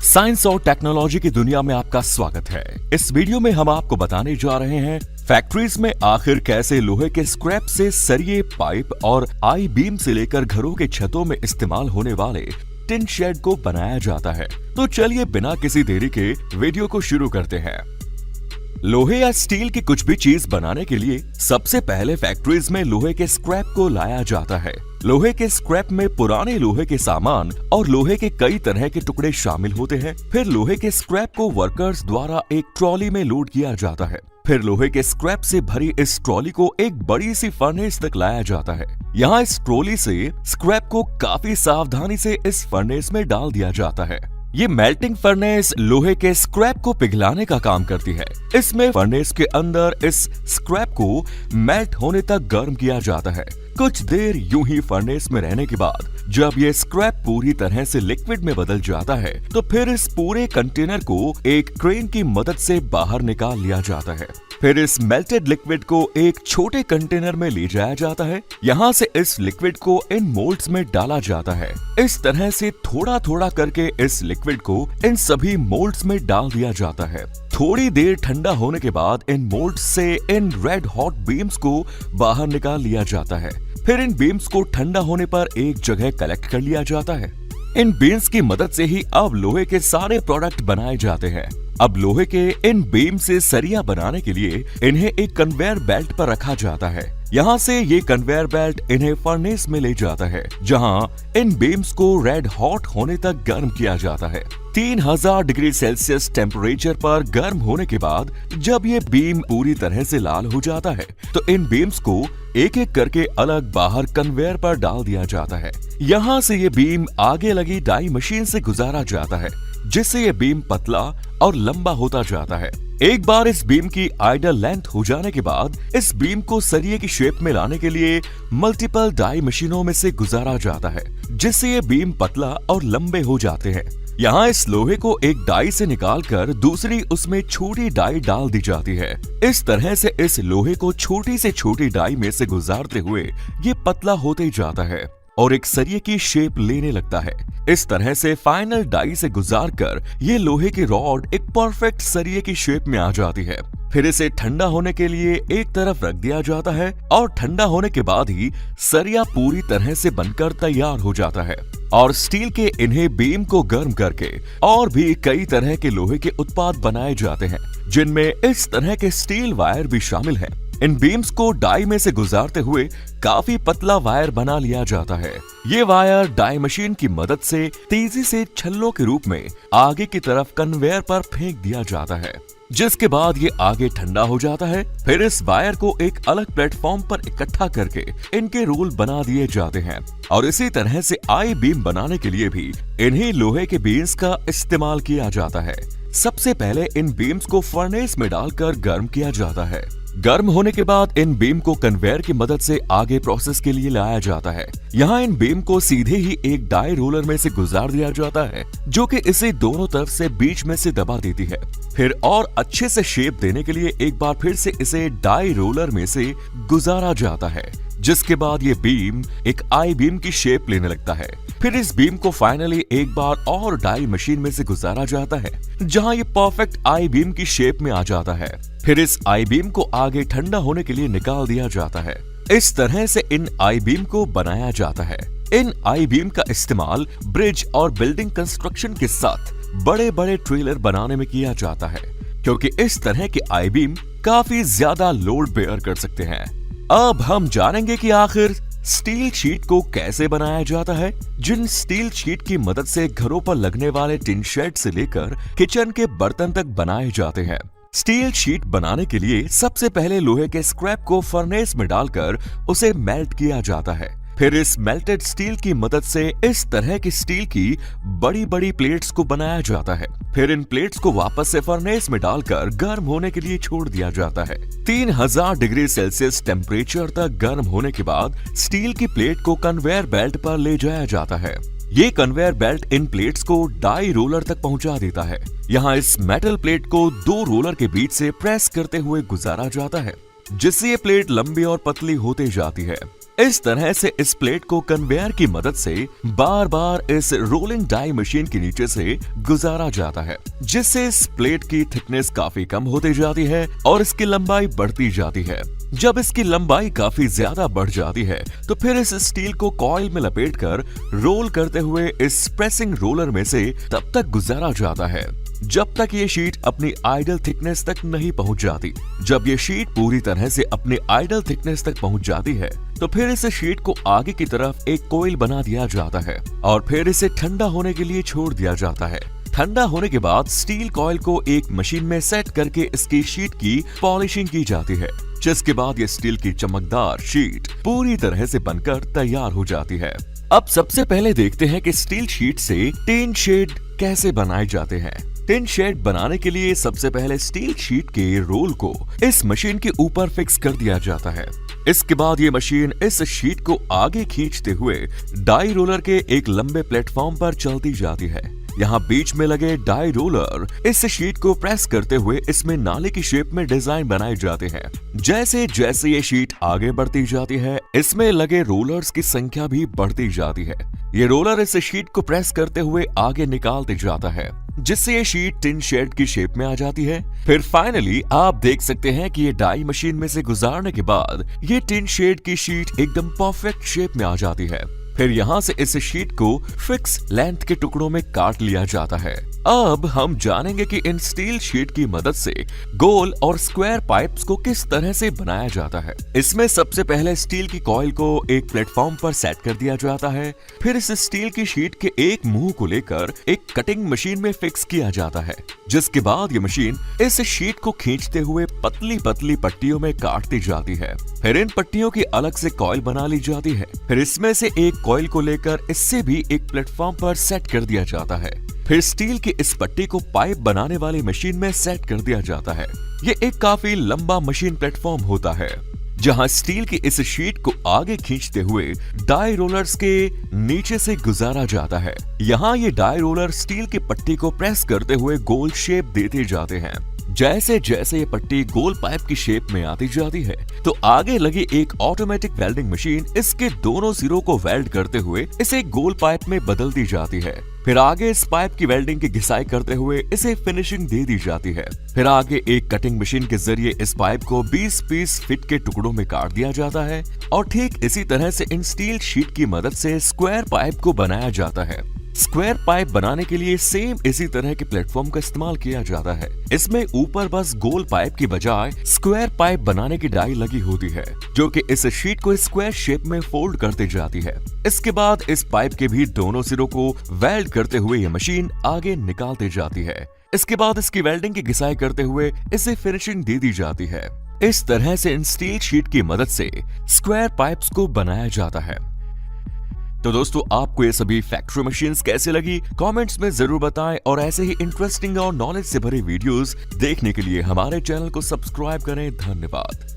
Science और technology की दुनिया में आपका स्वागत है। इस वीडियो में हम आपको बताने जा रहे हैं फैक्ट्रीज में आखिर कैसे लोहे के स्क्रैप से सरिये, पाइप और आई बीम से लेकर घरों के छतों में इस्तेमाल होने वाले टिन शेड को बनाया जाता है। तो चलिए बिना किसी देरी के वीडियो को शुरू करते हैं। लोहे या स्टील की कुछ भी चीज बनाने के लिए सबसे पहले फैक्ट्रीज में लोहे के स्क्रैप को लाया जाता है। लोहे के स्क्रैप में पुराने लोहे के सामान और लोहे के कई तरह के टुकड़े शामिल होते हैं। फिर लोहे के स्क्रैप को वर्कर्स द्वारा एक ट्रॉली में लोड किया जाता है। फिर लोहे के स्क्रैप से भरी इस ट्रॉली को एक बड़ी सी फर्नेस तक लाया जाता है। यहाँ इस ट्रॉली से स्क्रैप को काफी सावधानी से इस फर्नेस में डाल दिया जाता है। ये मेल्टिंग फर्नेस लोहे के स्क्रैप को पिघलाने का काम करती है। इसमें फर्नेस के अंदर इस स्क्रैप को मेल्ट होने तक गर्म किया जाता है। कुछ देर यूं ही फर्नेस में रहने के बाद जब ये स्क्रैप पूरी तरह से लिक्विड में बदल जाता है तो फिर इस पूरे कंटेनर को एक क्रेन की मदद से बाहर निकाल लिया जाता है। फिर इस मेल्टेड लिक्विड को एक छोटे कंटेनर में ले जाया जाता है। यहाँ से इस लिक्विड को इन मोल्ड्स में डाला जाता है। इस तरह से थोड़ा थोड़ा करके इस लिक्विड को इन सभी मोल्ड्स में डाल दिया जाता है। थोड़ी देर ठंडा होने के बाद इन मोल्ड्स से इन रेड हॉट बीम्स को बाहर निकाल लिया जाता है। फिर इन बीम्स को ठंडा होने पर एक जगह कलेक्ट कर लिया जाता है। इन बीम्स की मदद से ही अब लोहे के सारे प्रोडक्ट बनाए जाते हैं। अब लोहे के इन बीम से सरिया बनाने के लिए इन्हें एक कन्वेयर बेल्ट पर रखा जाता है। यहाँ से ये कन्वेयर बेल्ट इन्हें फर्नेस में ले जाता है, जहाँ इन बीम्स को रेड हॉट होने तक गर्म किया जाता है। 3000 डिग्री सेल्सियस टेम्परेचर पर गर्म होने के बाद जब ये बीम पूरी तरह से लाल हो जाता है तो इन बीम्स को एक एक करके अलग बाहर कन्वेयर पर डाल दिया जाता है। यहाँ से ये बीम आगे लगी डाई मशीन से गुजारा जाता है, जिससे ये बीम पतला और लंबा होता जाता है। एक बार इस बीम की आइडल लेंथ हो जाने के बाद इस बीम को सरिये की शेप में लाने के लिए मल्टीपल डाई मशीनों में से गुजारा जाता है, जिससे ये बीम पतला और लंबे हो जाते हैं। यहाँ इस लोहे को एक डाई से निकालकर दूसरी उसमें छोटी डाई डाल दी जाती है। इस तरह से इस लोहे को छोटी से छोटी डाई में से गुजारते हुए ये पतला होते जाता है और एक सरिये की शेप लेने लगता है। इस तरह से फाइनल डाई से गुजार कर ये लोहे की रॉड एक परफेक्ट सरिये की शेप में आ जाती है। फिर इसे ठंडा होने के लिए एक तरफ रख दिया जाता है और ठंडा होने के बाद ही सरिया पूरी तरह से बनकर तैयार हो जाता है। और स्टील के इन्हें बीम को गर्म करके और भी कई तरह के लोहे के उत्पाद बनाए जाते हैं, जिनमें इस तरह के स्टील वायर भी शामिल हैं। इन बीम्स को डाई में से गुजारते हुए काफी पतला वायर बना लिया जाता है। ये वायर डाई मशीन की मदद से तेजी से छल्लों के रूप में आगे की तरफ कन्वेयर पर फेंक दिया जाता है, जिसके बाद ये आगे ठंडा हो जाता है। फिर इस वायर को एक अलग प्लेटफॉर्म पर इकट्ठा करके इनके रोल बना दिए जाते हैं। और इसी तरह से आई बीम बनाने के लिए भी इन्हीं लोहे के बीम्स का इस्तेमाल किया जाता है। सबसे पहले इन बीम्स को फर्नेस में डालकर गर्म किया जाता है। गर्म होने के बाद इन बीम को कन्वेयर की मदद से आगे प्रोसेस के लिए लाया जाता है। यहाँ इन बीम को सीधे ही एक डाई रोलर में से गुजार दिया जाता है, जो कि इसे दोनों तरफ से बीच में से दबा देती है। फिर और अच्छे से शेप देने के लिए एक बार फिर से इसे डाई रोलर में से गुजारा जाता है, जिसके बाद ये बीम एक आई बीम की शेप लेने लगता है। फिर इस बीम को फाइनली एक बार और डाई मशीन में से गुजारा जाता है, जहां ये परफेक्ट आई बीम की शेप में आ जाता है। फिर इस आई बीम को आगे ठंडा होने के लिए निकाल दिया जाता है। इस तरह से इन आई बीम को बनाया जाता है। इन आई बीम का इस्तेमाल ब्रिज और बिल्डिंग कंस्ट्रक्शन के साथ बड़े बड़े ट्रेलर बनाने में किया जाता है, क्योंकि इस तरह के आई बीम काफी ज्यादा लोड बेयर कर सकते हैं। अब हम जानेंगे कि आखिर स्टील शीट को कैसे बनाया जाता है। जिन स्टील शीट की मदद से घरों पर लगने वाले टिन शेड से लेकर किचन के बर्तन तक बनाए जाते हैं। स्टील शीट बनाने के लिए सबसे पहले लोहे के स्क्रैप को फर्नेस में डालकर उसे मेल्ट किया जाता है। फिर इस मेल्टेड स्टील की मदद से इस तरह की स्टील की बड़ी बड़ी प्लेट्स को बनाया जाता है। फिर इन प्लेट्स को वापस से फर्नेस में डालकर गर्म होने के लिए छोड़ दिया जाता है। 3000 डिग्री सेल्सियस टेम्परेचर तक गर्म होने के बाद स्टील की प्लेट को कन्वेयर बेल्ट पर ले जाया जाता है। ये कन्वेयर बेल्ट इन प्लेट्स को डाई रोलर तक पहुंचा देता है। यहाँ इस मेटल प्लेट को दो रोलर के बीच से प्रेस करते हुए गुजारा जाता है, जिससे ये प्लेट लंबी और पतली होते जाती है। इस तरह से इस प्लेट को कन्वेयर की मदद से बार बार इस रोलिंग डाई मशीन के नीचे से गुजारा जाता है, जिससे इस प्लेट की थिकनेस काफी कम होती जाती है और इसकी लंबाई बढ़ती जाती है। जब इसकी लंबाई काफी ज्यादा बढ़ जाती है तो फिर इस स्टील को कॉइल में लपेटकर रोल करते हुए इस प्रेसिंग रोलर में से तब तक गुजारा जाता है जब तक ये शीट अपनी आइडल थिकनेस तक नहीं पहुंच जाती। जब ये शीट पूरी तरह से अपनी आइडल थिकनेस तक पहुंच जाती है तो फिर इस शीट को आगे की तरफ एक कोइल बना दिया जाता है और फिर इसे ठंडा होने के लिए छोड़ दिया जाता है। ठंडा होने के बाद स्टील कॉइल को एक मशीन में सेट करके इसकी शीट की पॉलिशिंग की जाती है, जिसके बाद ये स्टील की चमकदार शीट पूरी तरह से बनकर तैयार हो जाती है। अब सबसे पहले देखते हैं कि स्टील शीट से टिन शेड कैसे बनाए जाते हैं। टिन शेड बनाने के लिए सबसे पहले स्टील शीट के रोल को इस मशीन के ऊपर फिक्स कर दिया जाता है। इसके बाद ये मशीन इस शीट को आगे खींचते हुए डाई रोलर के एक लंबे प्लेटफॉर्म पर चलती जाती है। यहाँ बीच में लगे डाई रोलर इस शीट को प्रेस करते हुए इसमें नाले की शेप में डिजाइन बनाए जाते हैं। जैसे जैसे ये शीट आगे बढ़ती जाती है, इसमें लगे रोलर्स की संख्या भी बढ़ती जाती है। ये रोलर इस शीट को प्रेस करते हुए आगे निकालते जाता है, जिससे ये शीट टिन शेड की शेप में आ जाती है। फिर फाइनली आप देख सकते हैं कि ये डाई मशीन में से गुजारने के बाद ये टिन शेड की शीट एकदम परफेक्ट शेप में आ जाती है। फिर यहाँ से इस शीट को फिक्स लेंथ के टुकड़ों में काट लिया जाता है। अब हम जानेंगे कि इन स्टील शीट की मदद से गोल और स्क्वायर पाइप्स को किस तरह से बनाया जाता है। इसमें सबसे पहले स्टील की कॉइल को एक प्लेटफॉर्म पर सेट कर दिया जाता है। फिर इस स्टील की शीट के एक मुंह को लेकर एक कटिंग मशीन में फिक्स किया जाता है, जिसके बाद ये मशीन इस शीट को खींचते हुए पतली पतली पट्टियों में काटती जाती है। फिर इन पट्टियों की अलग से कॉइल बना ली जाती है। फिर इसमें से एक कॉइल को लेकर इससे भी एक प्लेटफॉर्म पर सेट कर दिया जाता है। फिर स्टील की इस पट्टी को पाइप बनाने वाली मशीन में सेट कर दिया जाता है। ये एक काफी लंबा मशीन प्लेटफॉर्म होता है, जहां स्टील की इस शीट को आगे खींचते हुए डाई रोलर्स के नीचे से गुजारा जाता है। यहाँ ये डाई रोलर स्टील की पट्टी को प्रेस करते हुए गोल शेप देते जाते हैं। जैसे जैसे ये पट्टी गोल पाइप की शेप में आती जाती है तो आगे लगी एक ऑटोमेटिक वेल्डिंग मशीन इसके दोनों सिरों को वेल्ड करते हुए इसे गोल पाइप में बदलती जाती है। फिर आगे इस पाइप की वेल्डिंग की घिसाई करते हुए इसे फिनिशिंग दे दी जाती है। फिर आगे एक कटिंग मशीन के जरिए इस पाइप को 20 फीट के टुकड़ों में काट दिया जाता है और ठीक इसी तरह से इन स्टील शीट की मदद से स्क्वायर पाइप को बनाया जाता है। स्क्वायर पाइप बनाने के लिए सेम इसी तरह के प्लेटफॉर्म का इस्तेमाल किया जाता है। इसमें ऊपर बस गोल पाइप की बजाय स्क्वायर पाइप बनाने की डाई लगी होती है, जो कि इस शीट को स्क्वायर शेप में फोल्ड करते जाती है। इसके बाद इस पाइप के भी दोनों सिरों को वेल्ड करते हुए ये मशीन आगे निकालते जाती है। इसके बाद इसकी वेल्डिंग की घिसाई करते हुए इसे फिनिशिंग दे दी जाती है। इस तरह से इन स्टील शीट की मदद से स्क्वायर पाइप्स को बनाया जाता है। तो दोस्तों, आपको ये सभी फैक्ट्री मशीन्स कैसे लगी कमेंट्स में जरूर बताएं और ऐसे ही इंटरेस्टिंग और नॉलेज से भरे वीडियोस देखने के लिए हमारे चैनल को सब्सक्राइब करें। धन्यवाद।